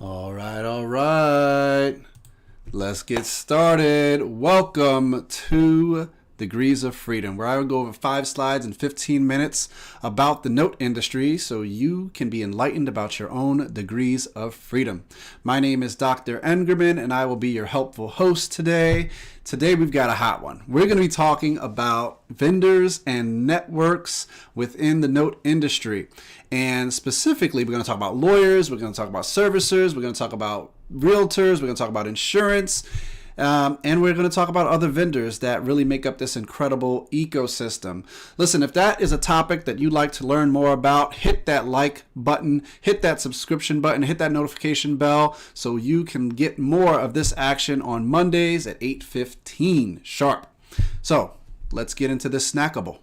All right. Let's get started. Welcome to Degrees of Freedom, where I will go over 5 slides in 15 minutes about the note industry so you can be enlightened about your own degrees of freedom. My name is Dr. Engerman, and I will be your helpful host today. Today we've got a hot one. We're going to be talking about vendors and networks within the note industry. And specifically, we're going to talk about lawyers, we're going to talk about servicers, we're going to talk about realtors, we're going to talk about insurance, and we're going to talk about other vendors that really make up this incredible ecosystem. Listen, if that is a topic that you'd like to learn more about, hit that like button, hit that subscription button, hit that notification bell so you can get more of this action on Mondays at 8:15 sharp. So let's get into this snackable.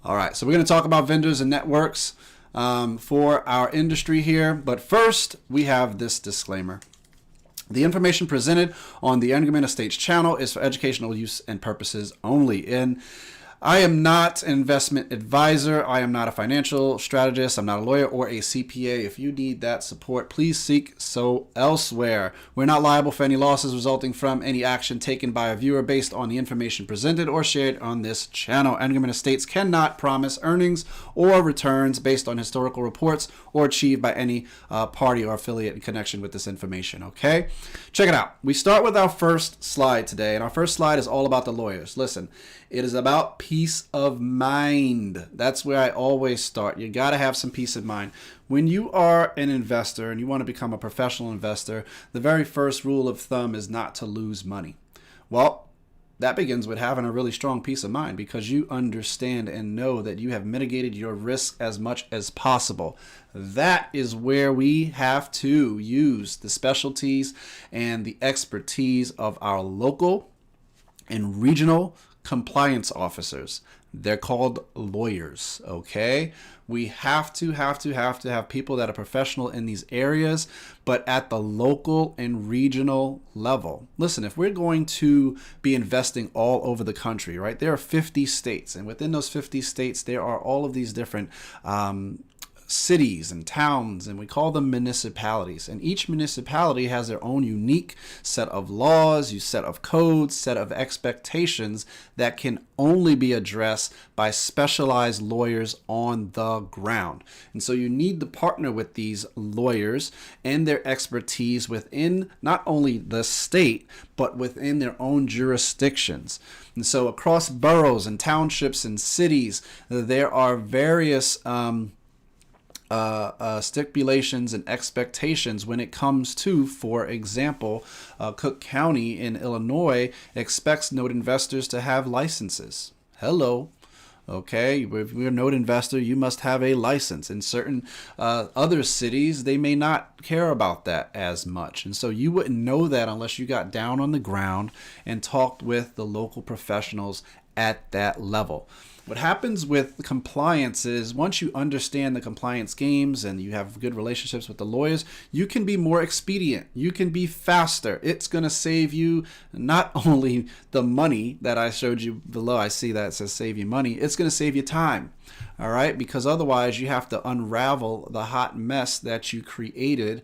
All right, so we're going to talk about vendors and networks for our industry here. But first, we have this disclaimer. The information presented on the Engerman Estates channel is for educational use and purposes only. And I am not an investment advisor. I am not a financial strategist. I'm not a lawyer or a CPA. If you need that support, please seek so elsewhere. We're not liable for any losses resulting from any action taken by a viewer based on the information presented or shared on this channel. Engerman Estates cannot promise earnings or returns based on historical reports or achieved by any party or affiliate in connection with this information. Okay, check it out. We start with our first slide today, and our first slide is all about the lawyers. Listen, it is about peace of mind. That's where I always start. You got to have some peace of mind. When you are an investor and you want to become a professional investor, the very first rule of thumb is not to lose money. Well, that begins with having a really strong peace of mind because you understand and know that you have mitigated your risk as much as possible. That is where we have to use the specialties and the expertise of our local and regional compliance officers. They're called lawyers, okay? We have to have people that are professional in these areas, but at the local and regional level. Listen, if we're going to be investing all over the country, right? There are 50 states, and within those 50 states, there are all of these different cities and towns, and we call them municipalities. And each municipality has their own unique set of laws, set of codes, set of expectations that can only be addressed by specialized lawyers on the ground. And so you need to partner with these lawyers and their expertise within not only the state, but within their own jurisdictions. And so across boroughs and townships and cities, there are various stipulations and expectations when it comes to, for example, Cook County in Illinois expects note investors to have licenses. Hello. Okay, if you're a note investor, you must have a license. In certain other cities, they may not care about that as much. And so you wouldn't know that unless you got down on the ground and talked with the local professionals at that level. What happens with compliance is once you understand the compliance games and you have good relationships with the lawyers, you can be more expedient. You can be faster. It's going to save you not only the money that I showed you below. I see that it says save you money. It's going to save you time. All right, because otherwise you have to unravel the hot mess that you created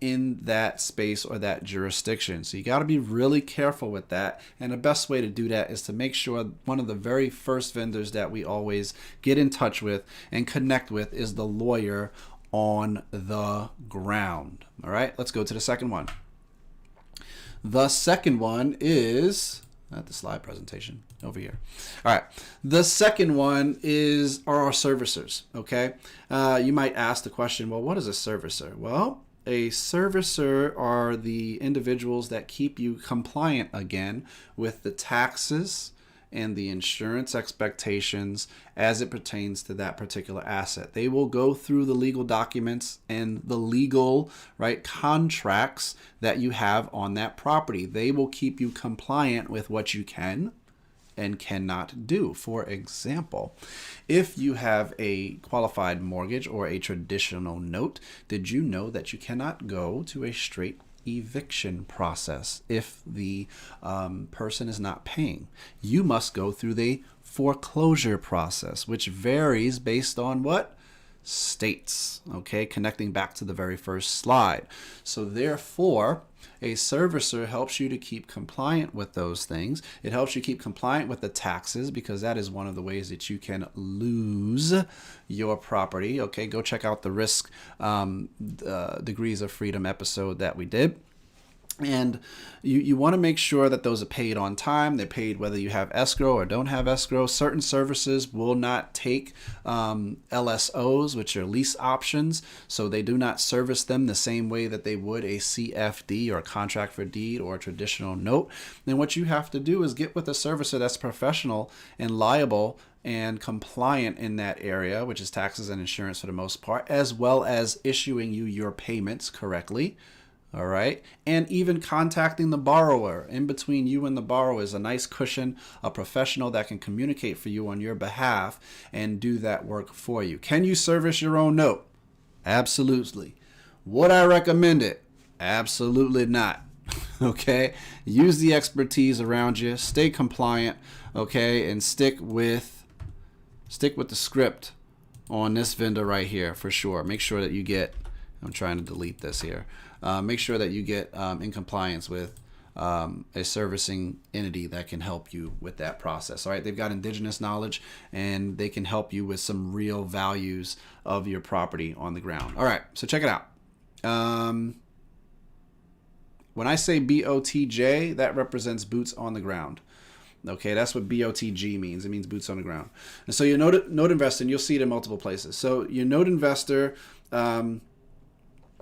in that space or that jurisdiction. So you got to be really careful with that. And the best way to do that is to make sure one of the very first vendors that we always get in touch with and connect with is the lawyer on the ground. All right, let's go to the second one. The second one is not the slide presentation over here. All right. The second one are our servicers. Okay. You might ask the question, well, what is a servicer? Well, a servicer are the individuals that keep you compliant again with the taxes and the insurance expectations as it pertains to that particular asset. They will go through the legal documents and the legal contracts that you have on that property. They will keep you compliant with what you can and cannot do. For example, if you have a qualified mortgage or a traditional note, did you know that you cannot go to a straight eviction process. If the person is not paying, you must go through the foreclosure process, which varies based on what? States. Okay, connecting back to the very first slide. So therefore, a servicer helps you to keep compliant with those things. It helps you keep compliant with the taxes, because that is one of the ways that you can lose your property. Okay, go check out the risk degrees of freedom episode that we did. And you want to make sure that those are paid on time. They're paid whether you have escrow or don't have escrow. Certain services will not take LSOs, which are lease options, so they do not service them the same way that they would a CFD, or a contract for deed, or a traditional note. Then what you have to do is get with a servicer that's professional and liable and compliant in that area, which is taxes and insurance for the most part, as well as issuing you your payments correctly. All right. And even contacting the borrower. In between you and the borrower is a nice cushion, a professional that can communicate for you on your behalf and do that work for you. Can you service your own note? Absolutely. Would I recommend it? Absolutely not. Okay. Use the expertise around you. Stay compliant. Okay. And stick with the script on this vendor right here for sure. Make sure that you get, I'm trying to delete this here. Make sure that you get in compliance with a servicing entity that can help you with that process. All right, they've got indigenous knowledge, and they can help you with some real values of your property on the ground. All right, so check it out. When I say BOTJ, that represents boots on the ground. Okay, that's what BOTG means. It means boots on the ground. And so your note investor, and you'll see it in multiple places. So your note investor,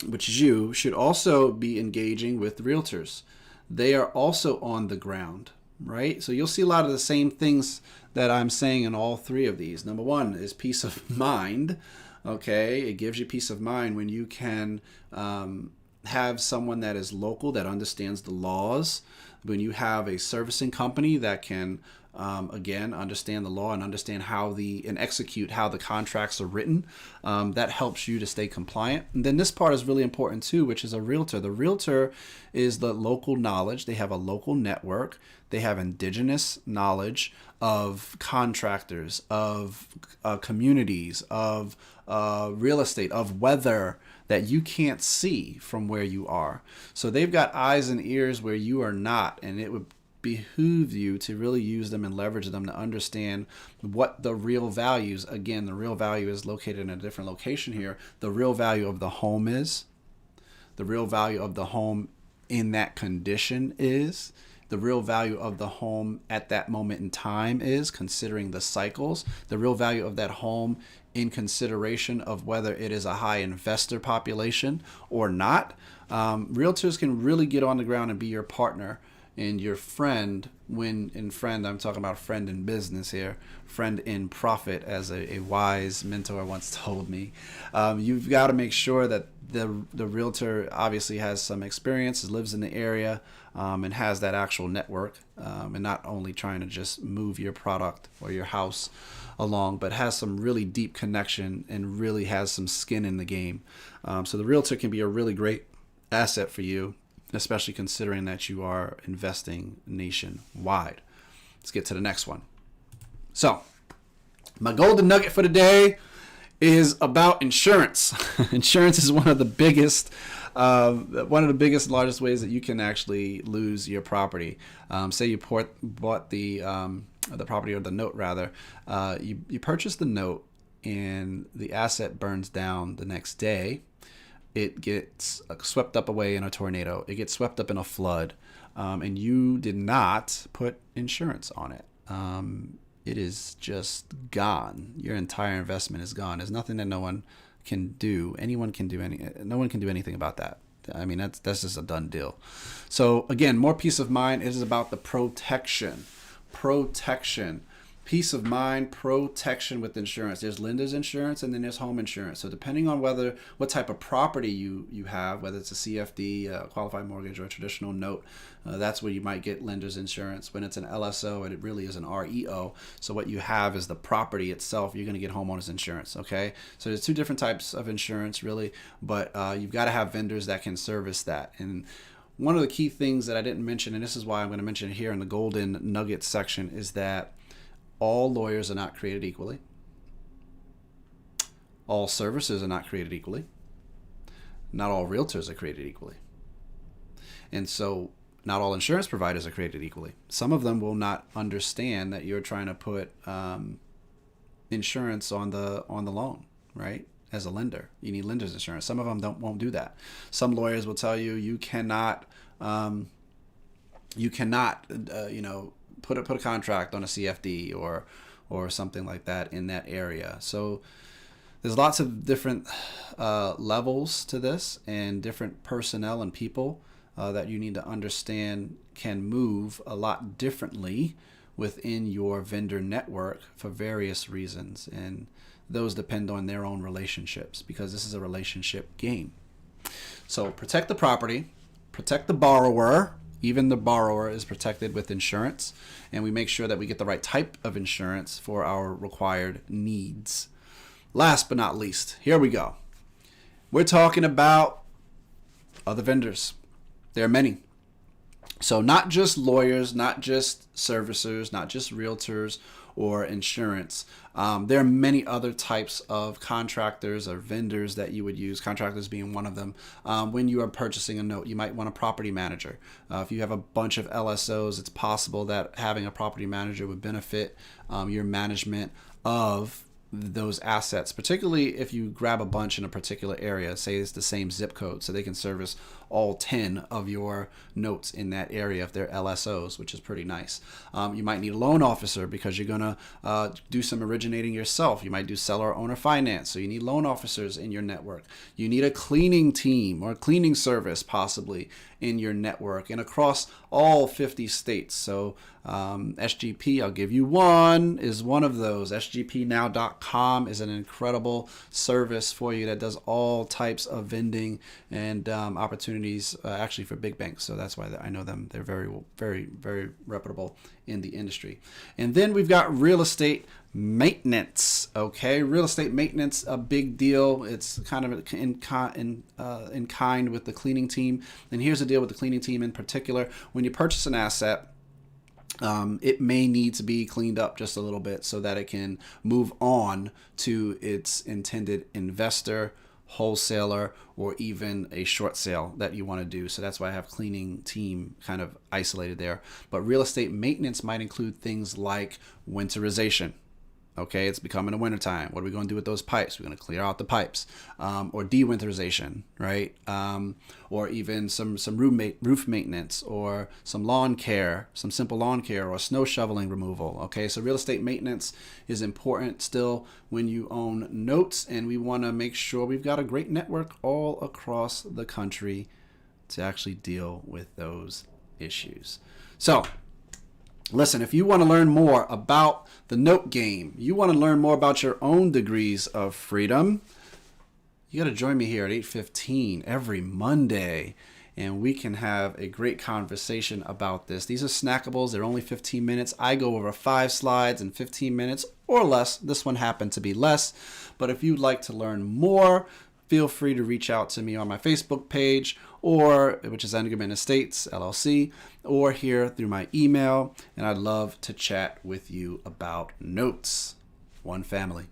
which is you, should also be engaging with realtors. They are also on the ground, right? So you'll see a lot of the same things that I'm saying in all three of these. Number one is peace of mind. Okay, it gives you peace of mind when you can have someone that is local, that understands the laws. When you have a servicing company that can again, understand the law and understand and execute how the contracts are written. That helps you to stay compliant. And then this part is really important too, which is a realtor. The realtor is the local knowledge. They have a local network. They have indigenous knowledge of contractors, of communities, of real estate, of weather that you can't see from where you are. So they've got eyes and ears where you are not, and it would behoove you to really use them and leverage them to understand what the real values, again, the real value is located in a different location here, the real value of the home is, the real value of the home in that condition is, the real value of the home at that moment in time is, considering the cycles, the real value of that home in consideration of whether it is a high investor population or not. Realtors can really get on the ground and be your partner and your friend. I'm talking about friend in business here, friend in profit, as a wise mentor once told me. You've got to make sure that the realtor obviously has some experience, lives in the area, and has that actual network, and not only trying to just move your product or your house along, but has some really deep connection and really has some skin in the game. So the realtor can be a really great asset for you, especially considering that you are investing nationwide. Let's get to the next one. So my golden nugget for today is about insurance. Insurance is one of the biggest, largest ways that you can actually lose your property. Say you bought the property, or the note rather. You purchase the note and the asset burns down the next day. It gets swept up away in a tornado. It gets swept up in a flood, and you did not put insurance on it. It is just gone. Your entire investment is gone. There's nothing that no one can do. No one can do anything about that. I mean, that's just a done deal. So again, more peace of mind. It is about the protection. Peace of mind, protection with insurance. There's lender's insurance, and then there's home insurance. So depending on what type of property you have, whether it's a CFD, qualified mortgage, or a traditional note, that's where you might get lender's insurance. When it's an LSO, it really is an REO. So what you have is the property itself. You're going to get homeowners insurance, okay? So there's two different types of insurance, really, but you've got to have vendors that can service that. And one of the key things that I didn't mention, and this is why I'm going to mention it here in the golden nuggets section, is that all lawyers are not created equally. All servicers are not created equally. Not all realtors are created equally. And so not all insurance providers are created equally. Some of them will not understand that you're trying to put insurance on the loan, right? As a lender, you need lender's insurance. Some of them won't do that. Some lawyers will tell you you cannot put a contract on a CFD or something like that in that area. So there's lots of different levels to this, and different personnel and people that you need to understand can move a lot differently within your vendor network for various reasons. And those depend on their own relationships, because this is a relationship game. So protect the property, protect the borrower. Even the borrower is protected with insurance, and we make sure that we get the right type of insurance for our required needs. Last but not least, here we go. We're talking about other vendors. There are many. So not just lawyers, not just servicers, not just realtors or insurance. There are many other types of contractors or vendors that you would use, contractors being one of them. When you are purchasing a note, you might want a property manager. If you have a bunch of LSOs, it's possible that having a property manager would benefit your management of those assets, particularly if you grab a bunch in a particular area. Say it's the same zip code, so they can service all 10 of your notes in that area if they're LSOs, which is pretty nice. You might need a loan officer because you're going to do some originating yourself. You might do seller or owner finance, so you need loan officers in your network. You need a cleaning team or a cleaning service possibly in your network and across all 50 states. So SGP, I'll give you one, is one of those. SGPnow.com is an incredible service for you that does all types of vending and opportunities actually for big banks. So that's why I know them. They're very, very, very reputable in the industry. And then we've got real estate maintenance. Okay, real estate maintenance, a big deal. It's kind of in kind with the cleaning team. And here's the deal with the cleaning team in particular. When you purchase an asset, it may need to be cleaned up just a little bit so that it can move on to its intended investor, wholesaler, or even a short sale that you want to do. So that's why I have cleaning team kind of isolated there. But real estate maintenance might include things like winterization. Okay, it's becoming a wintertime. What are we going to do with those pipes? We're going to clear out the pipes, or de-winterization, right? Or even some roof maintenance, or some lawn care, some simple lawn care, or snow shoveling removal. Okay, so real estate maintenance is important still when you own notes, and we want to make sure we've got a great network all across the country to actually deal with those issues. So listen, if you want to learn more about the note game, you want to learn more about your own degrees of freedom, you got to join me here at 8:15 every Monday, and we can have a great conversation about this. These are snackables. They're only 15 minutes. I go over 5 slides in 15 minutes or less. This one happened to be less. But if you'd like to learn more, feel free to reach out to me on my Facebook page, or which is Engelman Estates LLC, or here through my email, and I'd love to chat with you about notes. One family.